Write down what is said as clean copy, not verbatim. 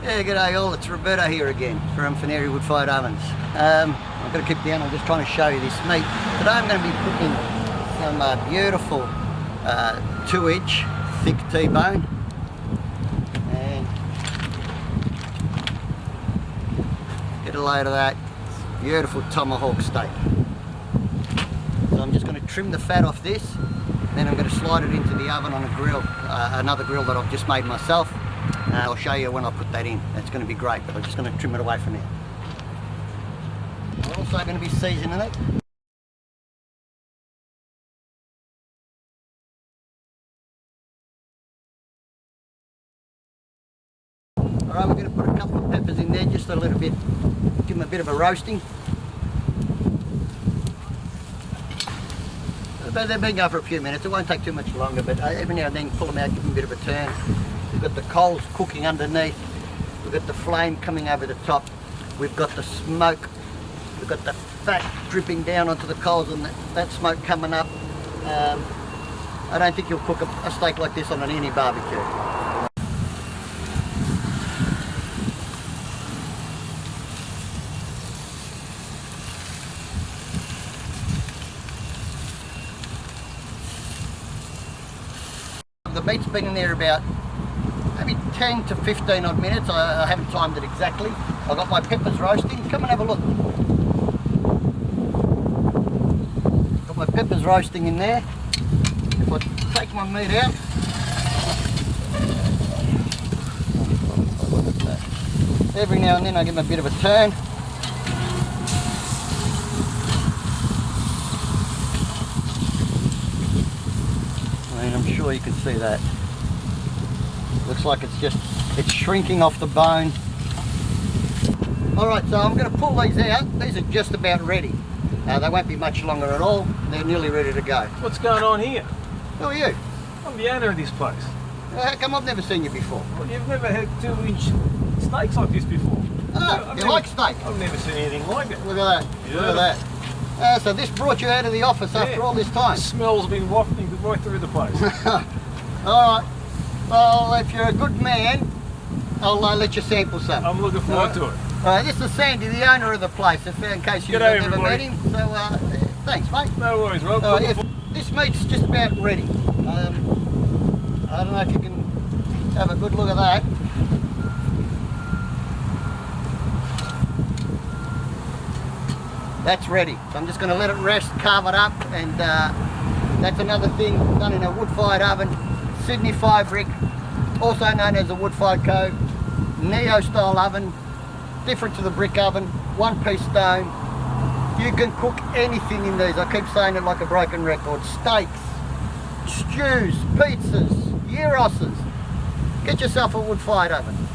Yeah, g'day all, it's Roberto here again from Fornieri wood-fired ovens. I'm going to keep down, I'm just trying to show you this meat. Today I'm going to be cooking some beautiful 2-inch thick T-bone. And get a load of that beautiful Tomahawk steak. So I'm just going to trim the fat off this, then I'm going to slide it into the oven on a grill, another grill that I've just made myself. I'll show you when I put that in. It's going to be great, but I'm just going to trim it away from now. I'm also going to be seasoning it. Alright, we're going to put a couple of peppers in there, just a little bit, give them a bit of a roasting. But they've been going for a few minutes, it won't take too much longer, but every now and then pull them out, give them a bit of a turn. We've got the coals cooking underneath, we've got the flame coming over the top, we've got the smoke, we've got the fat dripping down onto the coals and that smoke coming up. I don't think you'll cook a steak like this on any barbecue. The meat's been in there about maybe 10 to 15 odd minutes. I haven't timed it exactly. I've got my peppers roasting. Come and have a look. Got my peppers roasting in there. If I take my meat out, every now and then I give them a bit of a turn. I'm sure you can see that. Looks like it's shrinking off the bone. Alright, so I'm going to pull these out. These are just about ready. They won't be much longer at all. They're nearly ready to go. What's going on here? Who are you? I'm the owner of this place. How come I've never seen you before? Well, you've never had 2-inch steaks like this before. Like steak? I've never seen anything like it. Look at that. Yeah. Look at that. So this brought you out of the office after all this time? The smell's been wafting right through the place. Alright, well if you're a good man, I'll let you sample some. I'm looking forward to it. Alright, this is Sandy, the owner of the place, in case you've never met him. So thanks mate. No worries, Rob. This meat's just about ready. I don't know if you can have a good look at that. That's ready. So I'm just going to let it rest, carve it up, and that's another thing done in a wood-fired oven. Sydney fire brick, also known as a wood-fired cove, neo-style oven, different to the brick oven, one-piece stone. You can cook anything in these. I keep saying it like a broken record. Steaks, stews, pizzas, gyros. Get yourself a wood-fired oven.